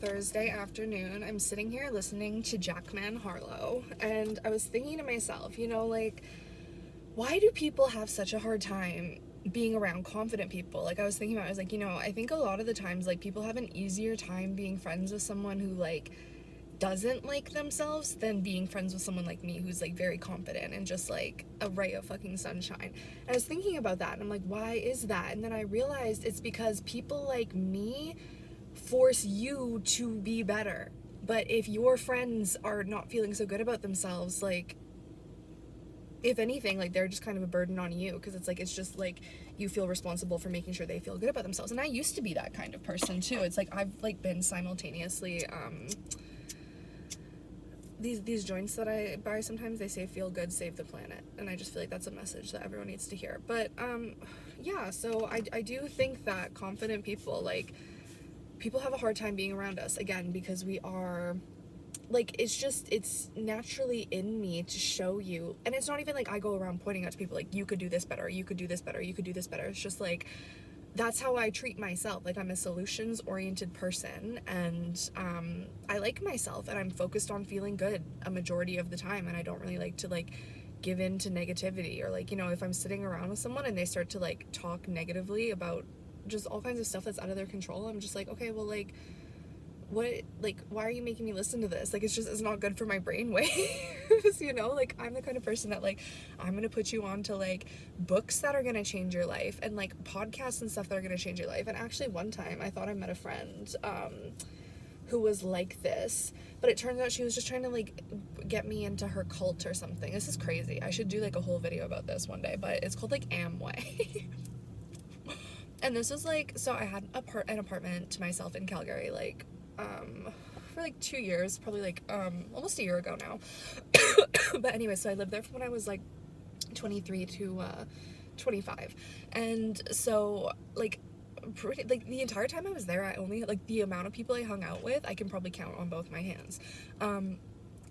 Thursday afternoon, I'm sitting here listening to Jackman Harlow, and I was thinking to myself, why do people have such a hard time being around confident people? Like, I was thinking about it, I was like, I think a lot of the times, like, people have an easier time being friends with someone who, like, doesn't like themselves than being friends with someone like me who's, like, very confident and just, like, a ray of fucking sunshine. And I was thinking about that, and I'm like, why is that? And then I realized it's because people like me force you to be better. But if your friends are not feeling so good about themselves, like, if anything, like, they're just kind of a burden on you, because it's just like you feel responsible for making sure they feel good about themselves. And I used to be that kind of person too. It's like I've like been simultaneously these joints that I buy sometimes, they say feel good, save the planet, and I just feel like that's a message that everyone needs to hear. But yeah, so I do think that confident people, like, people have a hard time being around us, again, because we are, like, it's naturally in me to show you, and it's not even like I go around pointing out to people, like, you could do this better, you could do this better, you could do this better. It's just like, that's how I treat myself. Like, I'm a solutions-oriented person, and I like myself, and I'm focused on feeling good a majority of the time, and I don't really like to, like, give in to negativity, or, like, if I'm sitting around with someone and they start to, like, talk negatively about just all kinds of stuff that's out of their control, I'm just like, okay, well, like, what, like, why are you making me listen to this? Like, it's not good for my brain waves, like, I'm the kind of person that, like, I'm gonna put you on to, like, books that are gonna change your life, and, like, podcasts and stuff that are gonna change your life. And actually, one time I thought I met a friend who was like this, but it turns out she was just trying to, like, get me into her cult or something. This is crazy. I should do, like, a whole video about this one day, but it's called, like, Amway. And this was, like, so I had an apartment to myself in Calgary, like, for, like, 2 years, probably, like, almost a year ago now. But anyway, so I lived there from when I was, like, 23 to 25. And so, like, the entire time I was there, I only, like, the amount of people I hung out with, I can probably count on both my hands.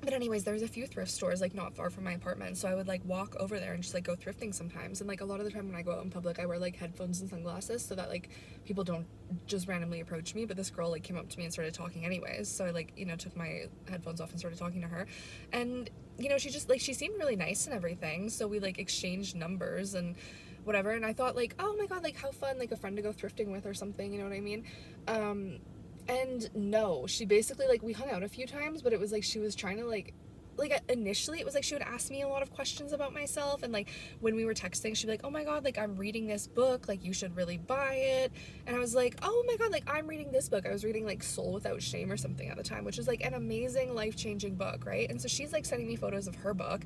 But anyways, there was a few thrift stores, like, not far from my apartment, so I would, like, walk over there and just, like, go thrifting sometimes. And, like, a lot of the time when I go out in public, I wear, like, headphones and sunglasses so that, like, people don't just randomly approach me. But this girl, like, came up to me and started talking anyways, so I, like, took my headphones off and started talking to her. And, she just, like, she seemed really nice and everything, so we, like, exchanged numbers and whatever. And I thought, like, oh my god, like, how fun, like, a friend to go thrifting with or something, you know what I mean? And no, she basically, like, we hung out a few times, but it was like she was trying to, like, initially it was like she would ask me a lot of questions about myself, and, like, when we were texting, she'd be like, oh my god, like, I'm reading this book, like, you should really buy it. And I was like, oh my god, like, I'm reading this book. I was reading, like, Soul Without Shame or something at the time, which is, like, an amazing life-changing book, right? And so she's, like, sending me photos of her book,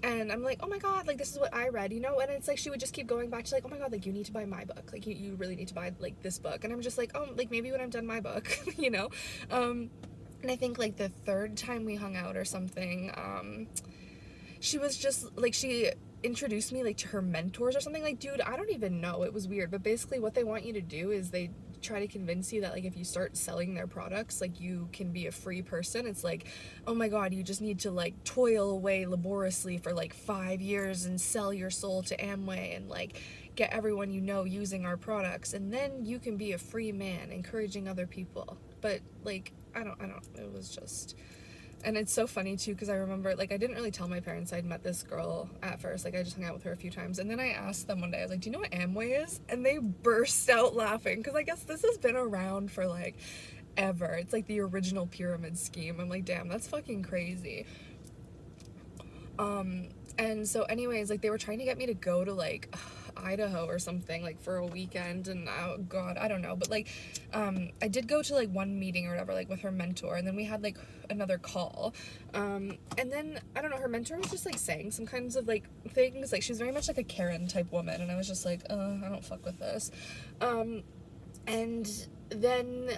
and I'm like, oh my god, like, this is what I read, And it's like she would just keep going back to, like, oh my god, like, you need to buy my book. Like, you really need to buy, like, this book. And I'm just like, oh, like, maybe when I'm done my book, And I think, like, the third time we hung out or something, she was just, like, she introduced me, like, to her mentors or something. Like, dude, I don't even know. It was weird. But basically what they want you to do is they try to convince you that, like, if you start selling their products, like, you can be a free person. It's like, oh my god, you just need to, like, toil away laboriously for, like, 5 years and sell your soul to Amway and, like, get everyone using our products, and then you can be a free man encouraging other people. But, like, I don't, it was just... And it's so funny, too, because I remember, like, I didn't really tell my parents I'd met this girl at first. Like, I just hung out with her a few times. And then I asked them one day, I was like, do you know what Amway is? And they burst out laughing, because I guess this has been around for, like, ever. It's, like, the original pyramid scheme. I'm like, damn, that's fucking crazy. And so anyways, like, they were trying to get me to go to, like, Idaho or something, like, for a weekend, and oh god, I don't know, but, like, I did go to, like, one meeting or whatever, like, with her mentor, and then we had, like, another call, and then, I don't know, her mentor was just, like, saying some kinds of, like, things, like, she's very much, like, a Karen type woman, and I was just like, I don't fuck with this, and then,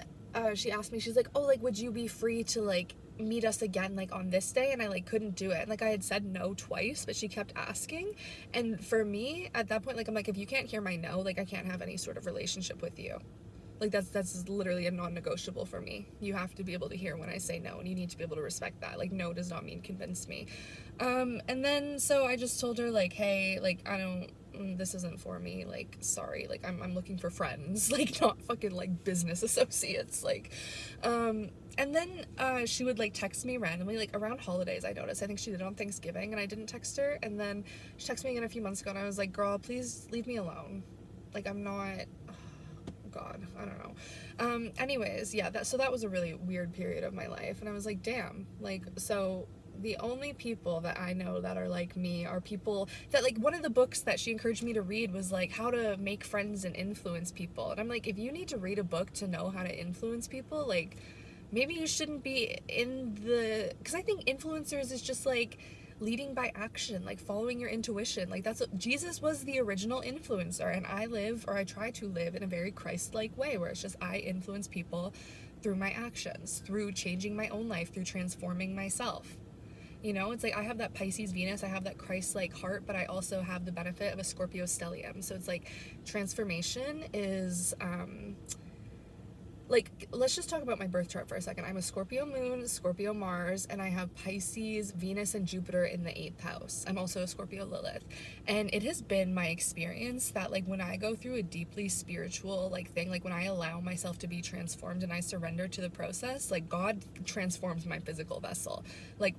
she asked me, she's like, oh, like, would you be free to, like, meet us again, like, on this day? And I, like, couldn't do it. And, like, I had said no twice, but she kept asking. And for me, at that point, like, I'm like, if you can't hear my no, like, I can't have any sort of relationship with you. Like, that's literally a non-negotiable for me. You have to be able to hear when I say no, and you need to be able to respect that. Like, no does not mean convince me. And then, so I just told her, like, hey, like, I don't this isn't for me, like, sorry, like, I'm looking for friends, like, not fucking, like, business associates, like, and then, she would, like, text me randomly, like, around holidays, I noticed. I think she did it on Thanksgiving, and I didn't text her, and then she texted me again a few months ago, and I was like, girl, please leave me alone. Like, I'm not, God, I don't know. Anyways, yeah, so that was a really weird period of my life, and I was like, damn, like, so the only people that I know that are like me are people that, like, one of the books that she encouraged me to read was like how to make friends and influence people, and I'm like, if you need to read a book to know how to influence people, like, maybe you shouldn't be in the, because I think influencers is just like leading by action, like following your intuition. Like, that's what Jesus was, the original influencer, and I live, or I try to live, in a very Christ-like way where it's just I influence people through my actions, through changing my own life, through transforming myself. You know, it's like I have that Pisces Venus, I have that Christ-like heart, but I also have the benefit of a Scorpio stellium. So it's like transformation is like, let's just talk about my birth chart for a second. I'm a Scorpio moon, Scorpio Mars, and I have Pisces, Venus, and Jupiter in the 8th house. I'm also a Scorpio Lilith. And it has been my experience that, like, when I go through a deeply spiritual, like, thing, like, when I allow myself to be transformed and I surrender to the process, like, God transforms my physical vessel. Like,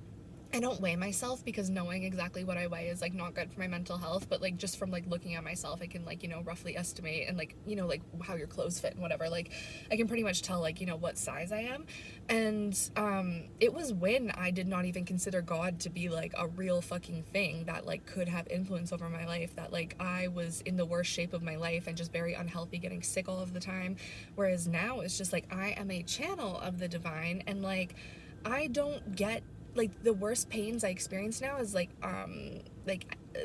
I don't weigh myself because knowing exactly what I weigh is, like, not good for my mental health, but, like, just from, like, looking at myself, I can, like, you know, roughly estimate, and, like, you know, like, how your clothes fit and whatever, like, I can pretty much tell, like, you know, what size I am. And it was when I did not even consider God to be, like, a real fucking thing that, like, could have influence over my life, that, like, I was in the worst shape of my life and just very unhealthy, getting sick all of the time. Whereas now it's just like I am a channel of the divine, and, like, I don't get, like, the worst pains I experience now is like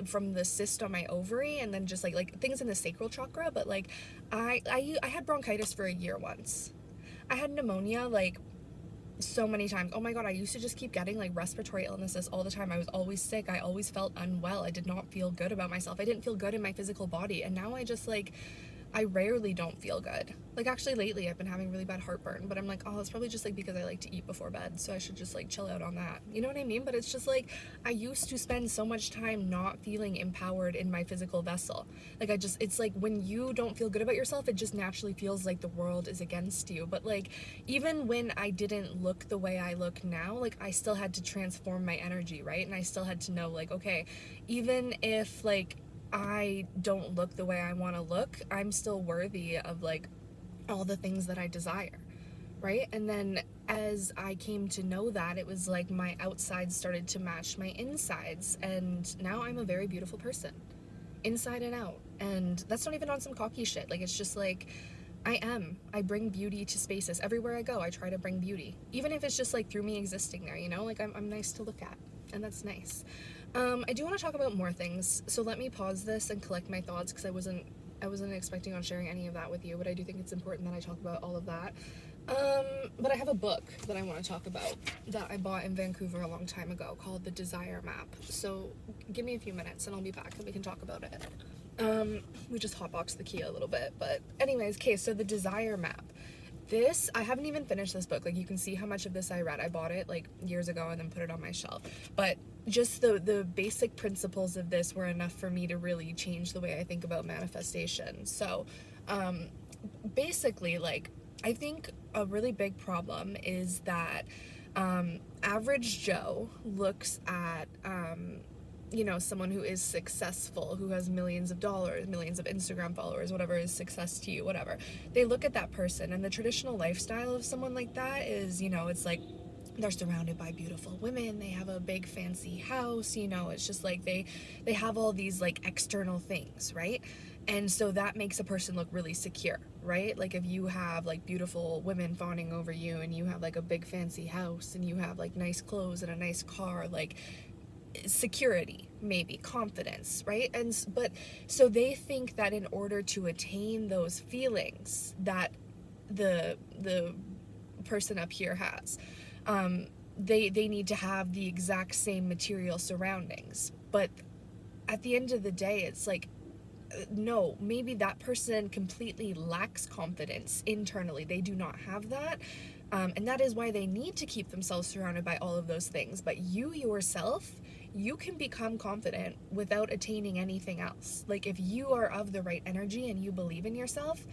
from the cyst on my ovary, and then just like things in the sacral chakra. But like I had bronchitis for a year once. I had pneumonia like so many times. Oh my god, I used to just keep getting like respiratory illnesses all the time. I was always sick. I always felt unwell. I did not feel good about myself. I didn't feel good in my physical body, and now I just like, I rarely don't feel good. Like, actually lately I've been having really bad heartburn, but I'm like, oh, it's probably just like because I like to eat before bed, so I should just like chill out on that. You know what I mean? But it's just like, I used to spend so much time not feeling empowered in my physical vessel. Like, it's like when you don't feel good about yourself, it just naturally feels like the world is against you. But like, even when I didn't look the way I look now, like, I still had to transform my energy, right? And I still had to know, like, okay, even if like I don't look the way I want to look, I'm still worthy of like all the things that I desire, right? And then as I came to know that, it was like my outsides started to match my insides, and now I'm a very beautiful person, inside and out. And that's not even on some cocky shit. Like, it's just like, I bring beauty to spaces. Everywhere I go, I try to bring beauty, even if it's just like through me existing there, you know? Like, I'm nice to look at, and that's nice. I do want to talk about more things, so let me pause this and collect my thoughts, because I wasn't expecting on sharing any of that with you, but I do think it's important that I talk about all of that. But I have a book that I want to talk about that I bought in Vancouver a long time ago called The Desire Map. So give me a few minutes and I'll be back and we can talk about it. We just hotboxed the Kia a little bit, but anyways, okay, so The Desire Map. This, I haven't even finished this book. Like, you can see how much of this I read. I bought it like years ago and then put it on my shelf. But just the basic principles of this were enough for me to really change the way I think about manifestation. So, basically, like, I think a really big problem is that average Joe looks at you know, someone who is successful, who has millions of dollars, millions of Instagram followers, whatever is success to you, whatever. They look at that person, and the traditional lifestyle of someone like that is, you know, it's like they're surrounded by beautiful women, they have a big fancy house, you know, it's just like they have all these like external things, right? And so that makes a person look really secure, right? Like, if you have like beautiful women fawning over you, and you have like a big fancy house, and you have like nice clothes and a nice car, like, security, maybe confidence, right? And but so they think that in order to attain those feelings that the person up here has, they need to have the exact same material surroundings. But at the end of the day, it's like, no, maybe that person completely lacks confidence internally. They do not have that, And that is why they need to keep themselves surrounded by all of those things. But you yourself, you can become confident without attaining anything else. Like, if you are of the right energy and you believe in yourself,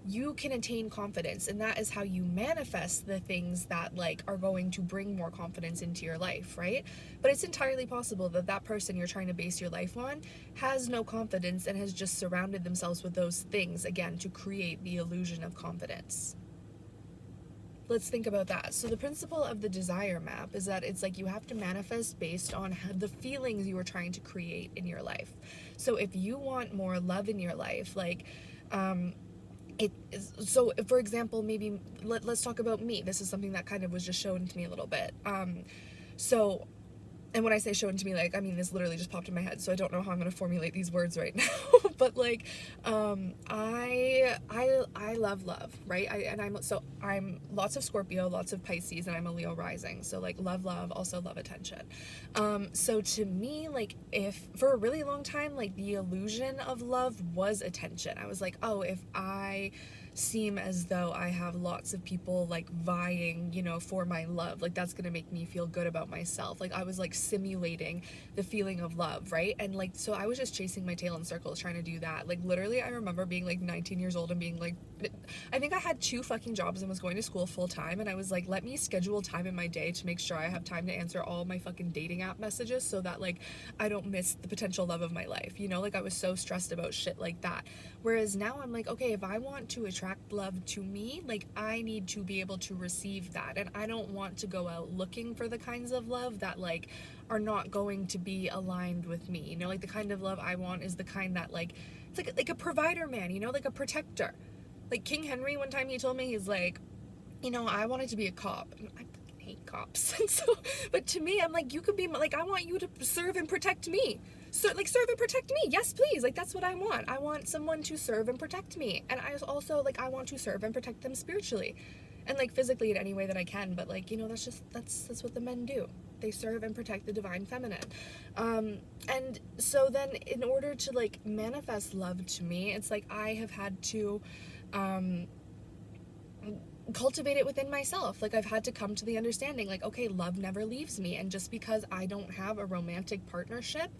you can attain confidence, and that is how you manifest the things that like are going to bring more confidence into your life, right? But it's entirely possible that that person you're trying to base your life on has no confidence and has just surrounded themselves with those things, again, to create the illusion of confidence. Let's think about that. So the principle of the desire map is that it's like you have to manifest based on the feelings you are trying to create in your life. So if you want more love in your life, like so for example, maybe let's talk about me. This is something that kind of was just shown to me a little bit. So, and when I say shown to me, like, I mean, this literally just popped in my head, so I don't know how I'm going to formulate these words right now. But like, I love love, right? I'm lots of Scorpio, lots of Pisces, and I'm a Leo rising. So like love, also love attention. So to me, like, if for a really long time, like the illusion of love was attention. I was like, oh, if I seem as though I have lots of people like vying, you know, for my love, like that's gonna make me feel good about myself. Like I was like simulating the feeling of love, right? And like, so I was just chasing my tail in circles trying to do that. Like literally I remember being like 19 years old and being like, I think I had 2 fucking jobs and was going to school full time, and I was like, let me schedule time in my day to make sure I have time to answer all my fucking dating app messages so that like I don't miss the potential love of my life, you know? Like I was so stressed about shit like that. Whereas now I'm like, okay, if I want to attract love to me, like I need to be able to receive that, and I don't want to go out looking for the kinds of love that like are not going to be aligned with me, you know? Like the kind of love I want is the kind that like, it's like a provider man, you know, like a protector. Like King Henry, one time he told me, he's like, you know, I wanted to be a cop. And I hate cops. And so, but to me, I'm like, you could be, like, I want you to serve and protect me. So, like, serve and protect me. Yes, please. Like, that's what I want. I want someone to serve and protect me. And I also, like, I want to serve and protect them spiritually. And, like, physically in any way that I can. But, like, you know, that's what the men do. They serve and protect the divine feminine. And so then in order to, like, manifest love to me, it's like I have had to cultivate it within myself. Like I've had to come to the understanding, like, okay, love never leaves me, and just because I don't have a romantic partnership,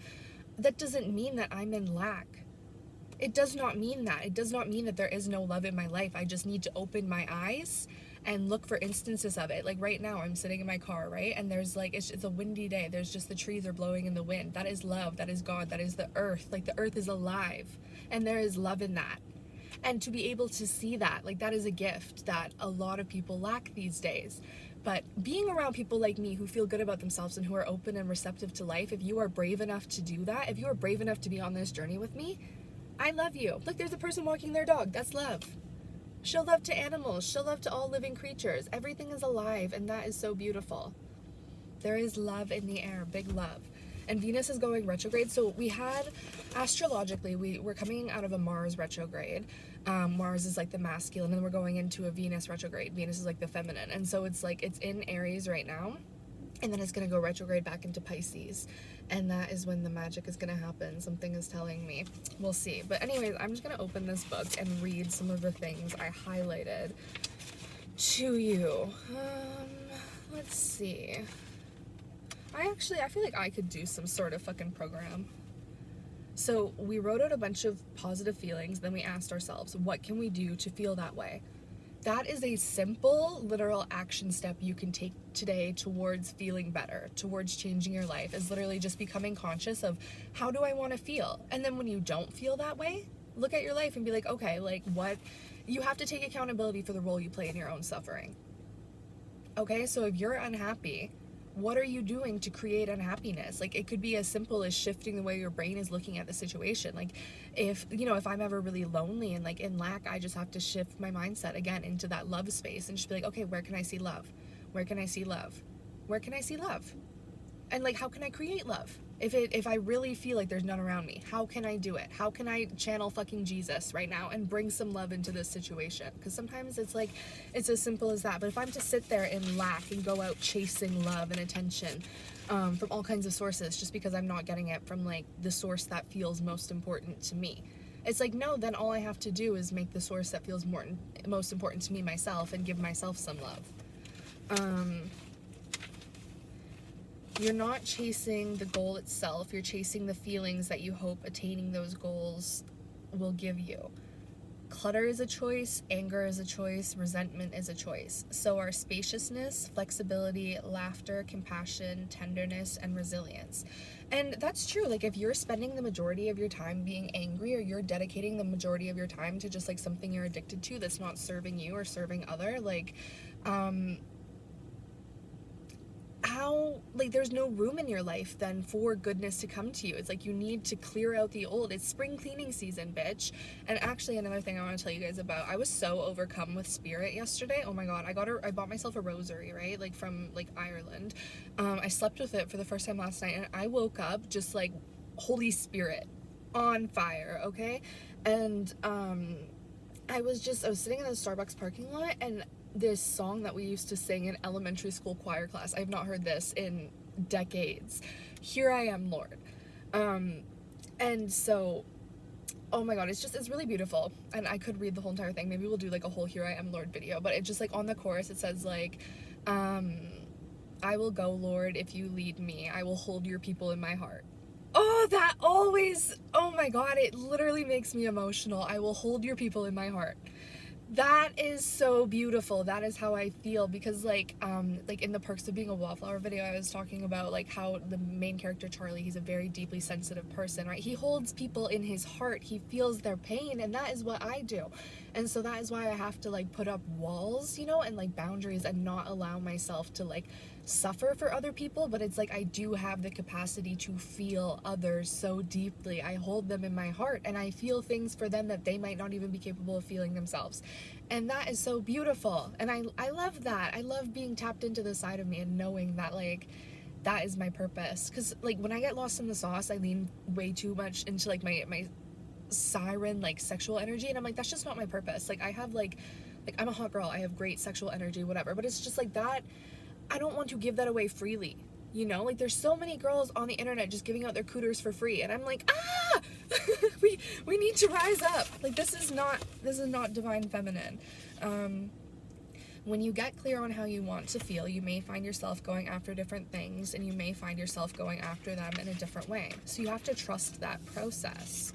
that doesn't mean that I'm in lack. It does not mean that. It does not mean that there is no love in my life. I just need to open my eyes and look for instances of it. Like right now I'm sitting in my car, right, and there's like it's a windy day, there's just the trees are blowing in the wind. That is love. That is God. That is the earth. Like the earth is alive, and there is love in that. And to be able to see that, like, that is a gift that a lot of people lack these days. But being around people like me who feel good about themselves and who are open and receptive to life, if you are brave enough to do that, if you are brave enough to be on this journey with me, I love you. Look, there's a person walking their dog. That's love. Show love to animals. Show love to all living creatures. Everything is alive, and that is so beautiful. There is love in the air, big love. And Venus is going retrograde. So we had, astrologically, we're coming out of a Mars retrograde. Mars is like the masculine, and then we're going into a Venus retrograde. Venus is like the feminine. And so it's like, it's in Aries right now, and then it's going to go retrograde back into Pisces. And that is when the magic is going to happen. Something is telling me. We'll see. But anyways, I'm just going to open this book and read some of the things I highlighted to you. Let's see. I feel like I could do some sort of fucking program. So we wrote out a bunch of positive feelings, then we asked ourselves, what can we do to feel that way? That is a simple, literal action step you can take today towards feeling better, towards changing your life, is literally just becoming conscious of, how do I want to feel? And then when you don't feel that way, look at your life and be like, okay, like what? You have to take accountability for the role you play in your own suffering. Okay, so if you're unhappy, what are you doing to create unhappiness? Like, it could be as simple as shifting the way your brain is looking at the situation. Like, if I'm ever really lonely and like in lack, I just have to shift my mindset again into that love space and just be like, okay, where can I see love? Where can I see love? Where can I see love? And like, how can I create love? If I really feel like there's none around me, how can I do it? How can I channel fucking Jesus right now and bring some love into this situation? Because sometimes it's like, it's as simple as that. But if I'm to sit there in lack and go out chasing love and attention from all kinds of sources just because I'm not getting it from like the source that feels most important to me, it's like, no, then all I have to do is make the source that feels most important to me myself, and give myself some love. You're not chasing the goal itself, you're chasing the feelings that you hope attaining those goals will give you. Clutter is a choice, anger is a choice, resentment is a choice. So are spaciousness, flexibility, laughter, compassion, tenderness, and resilience. And that's true. Like, if you're spending the majority of your time being angry, or you're dedicating the majority of your time to just like something you're addicted to that's not serving you or serving other, like, how, like, there's no room in your life then for goodness to come to you. It's like you need to clear out the old. It's spring cleaning season, bitch. And actually, another thing I want to tell you guys about, I was so overcome with spirit yesterday. Oh my god, I bought myself a rosary, right, like from like Ireland. I slept with it for the first time last night, and I woke up just like Holy Spirit on fire, okay? And I was sitting in the Starbucks parking lot, and this song that we used to sing in elementary school choir class, I have not heard this in decades. Here I Am, Lord. And so, oh my god, it's really beautiful. And I could read the whole entire thing. Maybe we'll do like a whole Here I Am, Lord video. But it just, like, on the chorus, it says like, I will go, Lord, if you lead me. I will hold your people in my heart. Oh, that always, oh my god, it literally makes me emotional. I will hold your people in my heart. That is so beautiful. That is how I feel, because like in the Perks of Being a Wallflower video, I was talking about like how the main character Charlie, he's a very deeply sensitive person, right? He holds people in his heart. He feels their pain, and that is what I do. And so that is why I have to like put up walls, you know, and like boundaries, and not allow myself to like suffer for other people. But it's like I do have the capacity to feel others so deeply. I hold them in my heart, and I feel things for them that they might not even be capable of feeling themselves. And that is so beautiful. And I love that. I love being tapped into the side of me and knowing that like that is my purpose. Because like when I get lost in the sauce, I lean way too much into like my siren like sexual energy, and I'm like, that's just not my purpose. Like I have like I'm a hot girl, I have great sexual energy, whatever, but it's just like that, I don't want to give that away freely, you know? Like there's so many girls on the internet just giving out their cooters for free, and I'm like, we need to rise up. Like this is not divine feminine. When you get clear on how you want to feel, you may find yourself going after different things, and you may find yourself going after them in a different way. So you have to trust that process.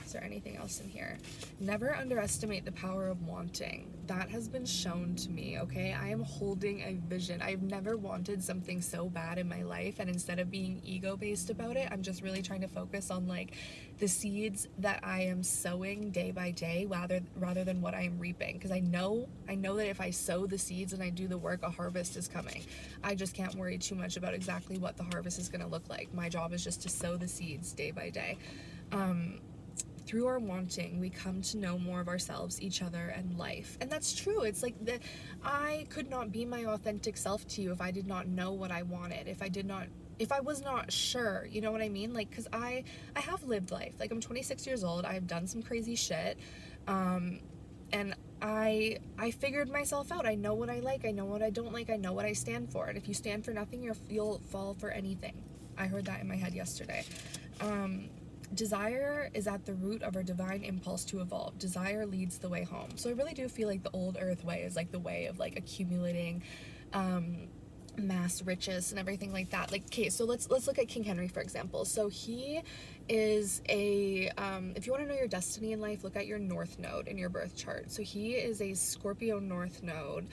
Is there anything else in here? Never underestimate the power of wanting. That has been shown to me, okay? I am holding a vision. I've never wanted something so bad in my life, and instead of being ego-based about it, I'm just really trying to focus on like the seeds that I am sowing day by day rather than what I am reaping, because I know that if I sow the seeds and I do the work, a harvest is coming. I just can't worry too much about exactly what the harvest is going to look like. My job is just to sow the seeds day by day. Through our wanting, we come to know more of ourselves, each other, and life. And that's true. It's like I could not be my authentic self to you if I did not know what I wanted, if I was not sure, you know what I mean? Like, because I have lived life. Like, I'm 26 years old. I've done some crazy shit. And I figured myself out. I know what I like. I know what I don't like. I know what I stand for. And if you stand for nothing, you'll fall for anything. I heard that in my head yesterday. Desire is at the root of our divine impulse to evolve. Desire leads the way home. So I really do feel like the old earth way is like the way of like accumulating mass riches and everything like that. Like, okay, so let's look at King Henry, for example. So he is a if you want to know your destiny in life, look at your north node in your birth chart. So he is a Scorpio north node,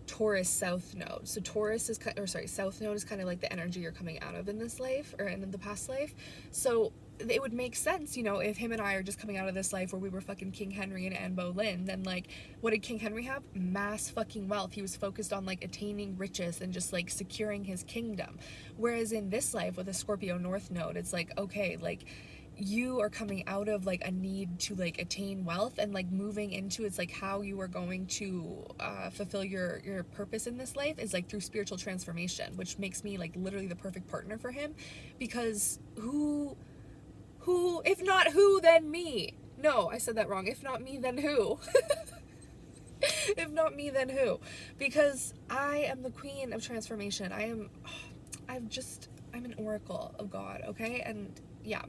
Taurus south node. So south node is kind of like the energy you're coming out of in this life, or in the past life. So it would make sense, you know, if him and I are just coming out of this life where we were fucking King Henry and Anne Boleyn, then like, what did King Henry have? Mass fucking wealth. He was focused on like attaining riches and just like securing his kingdom. Whereas in this life with a Scorpio north node, it's like, okay, like you are coming out of like a need to like attain wealth and like moving into, it's like how you are going to fulfill your purpose in this life is like through spiritual transformation, which makes me like literally the perfect partner for him, because who, if not who, then me? No, I said that wrong. If not me, then who? If not me, then who? Because I am the queen of transformation. I'm an oracle of God, okay? And yeah.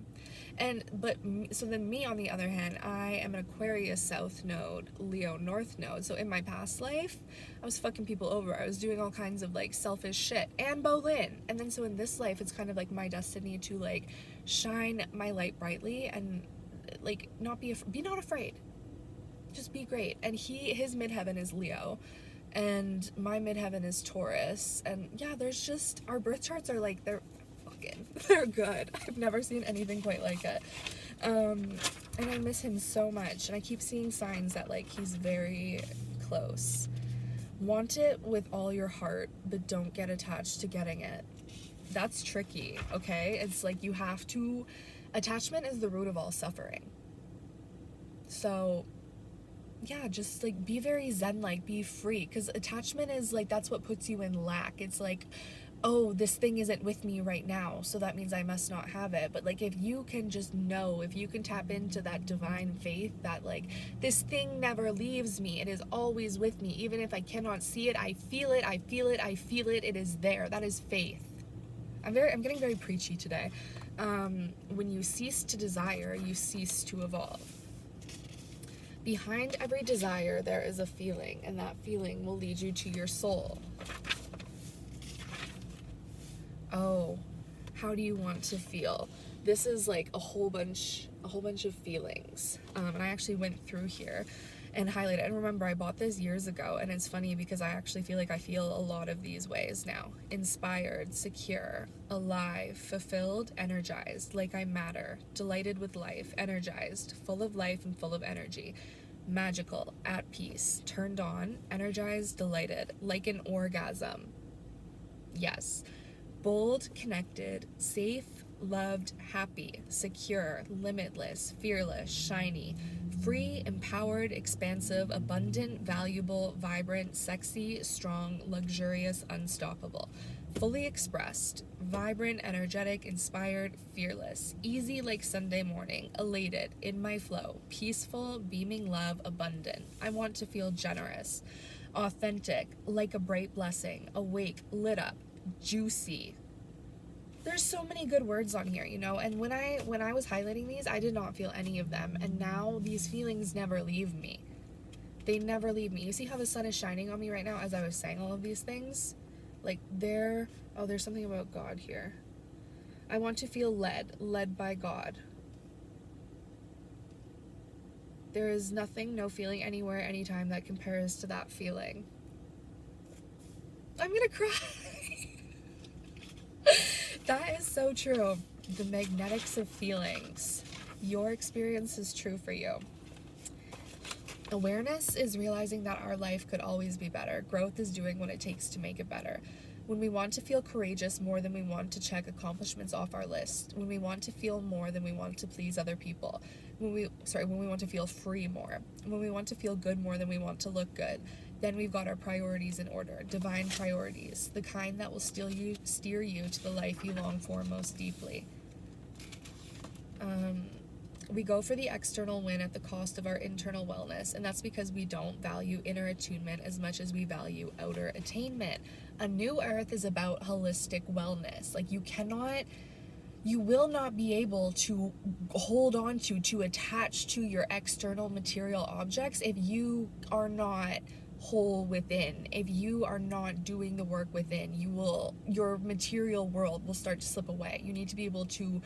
So then me, on the other hand, I am an Aquarius South Node, Leo North Node. So in my past life, I was fucking people over. I was doing all kinds of like selfish shit. And Bolin. And then so in this life, it's kind of like my destiny to like shine my light brightly and like not be not afraid. Just be great. And his midheaven is Leo, and my midheaven is Taurus. And yeah, there's just, our birth charts are like, they're good. I've never seen anything quite like it. And I miss him so much, and I keep seeing signs that like he's very close. Want it with all your heart, but don't get attached to getting it. That's tricky, okay? It's like you have to, attachment is the root of all suffering. So yeah, just like be very zen, like be free, because attachment is like, that's what puts you in lack. It's like, oh, this thing isn't with me right now, so that means I must not have it. But like, if you can just know, if you can tap into that divine faith that like, this thing never leaves me, it is always with me, even if I cannot see it, I feel it, I feel it, I feel it, it is there. That is faith. I'm getting very preachy today. When you cease to desire, you cease to evolve. Behind every desire, there is a feeling, and that feeling will lead you to your soul. Oh, how do you want to feel? This is like a whole bunch of feelings. And I actually went through here and highlighted. And remember, I bought this years ago, and it's funny because I actually feel like I feel a lot of these ways now. Inspired, secure, alive, fulfilled, energized, like I matter, delighted with life, energized, full of life and full of energy, magical, at peace, turned on, energized, delighted, like an orgasm. Yes. Bold, connected, safe, loved, happy, secure, limitless, fearless, shiny, free, empowered, expansive, abundant, valuable, vibrant, sexy, strong, luxurious, unstoppable, fully expressed, vibrant, energetic, inspired, fearless, easy like Sunday morning, elated, in my flow, peaceful, beaming love, abundant. I want to feel generous, authentic, like a bright blessing, awake, lit up, juicy. There's so many good words on here, you know, and when I was highlighting these, I did not feel any of them, and now these feelings never leave me. They never leave me. You see how the sun is shining on me right now as I was saying all of these things? Like there's something about God here. I want to feel led by God. There is nothing, no feeling anywhere, anytime that compares to that feeling. I'm gonna cry. That is so true. The magnetics of feelings. Your experience is true for you. Awareness is realizing that our life could always be better. Growth is doing what it takes to make it better. When we want to feel courageous more than we want to check accomplishments off our list. When we want to feel more than we want to please other people. When we want to feel free more. When we want to feel good more than we want to look good. Then we've got our priorities in order, divine priorities, the kind that will steer you to the life you long for most deeply. We go for the external win at the cost of our internal wellness, and that's because we don't value inner attunement as much as we value outer attainment. A new earth is about holistic wellness. Like you will not be able to hold on to attach to your external material objects if you are not whole within. If you are not doing the work within, your material world will start to slip away. You need to be able to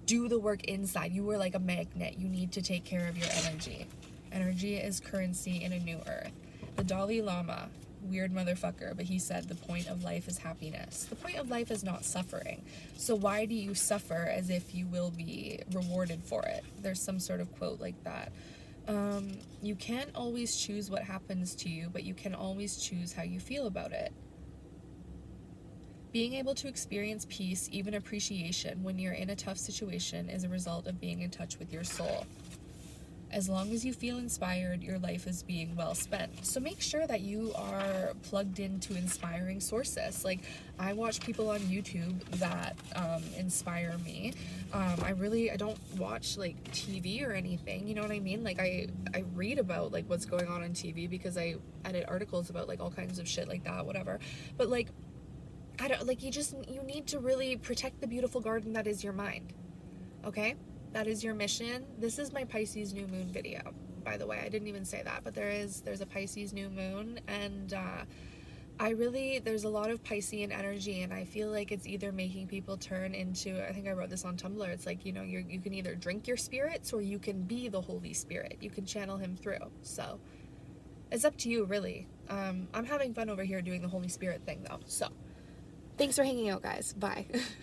do the work inside. You are like a magnet. You need to take care of your energy. Energy is currency in a new earth. The Dalai Lama, weird motherfucker, but he said the point of life is happiness. The point of life is not suffering. So why do you suffer as if you will be rewarded for it? There's some sort of quote like that. You can't always choose what happens to you, but you can always choose how you feel about it. Being able to experience peace, even appreciation, when you're in a tough situation is a result of being in touch with your soul. As long as you feel inspired, your life is being well spent. So make sure that you are plugged into inspiring sources. Like, I watch people on YouTube that inspire me. I don't watch like TV or anything, you know what I mean? Like I read about like what's going on TV because I edit articles about like all kinds of shit like that, whatever. But like, I don't like, you need to really protect the beautiful garden that is your mind. Okay? That is your mission. This is my Pisces new moon video, by the way. I didn't even say that, but there's a Pisces new moon, and there's a lot of Piscean energy, and I feel like it's either making people turn into, I think I wrote this on Tumblr, it's like, you know, you can either drink your spirits or you can be the Holy Spirit. You can channel him through. So it's up to you, really. I'm having fun over here doing the Holy Spirit thing, though. So thanks for hanging out, guys. Bye.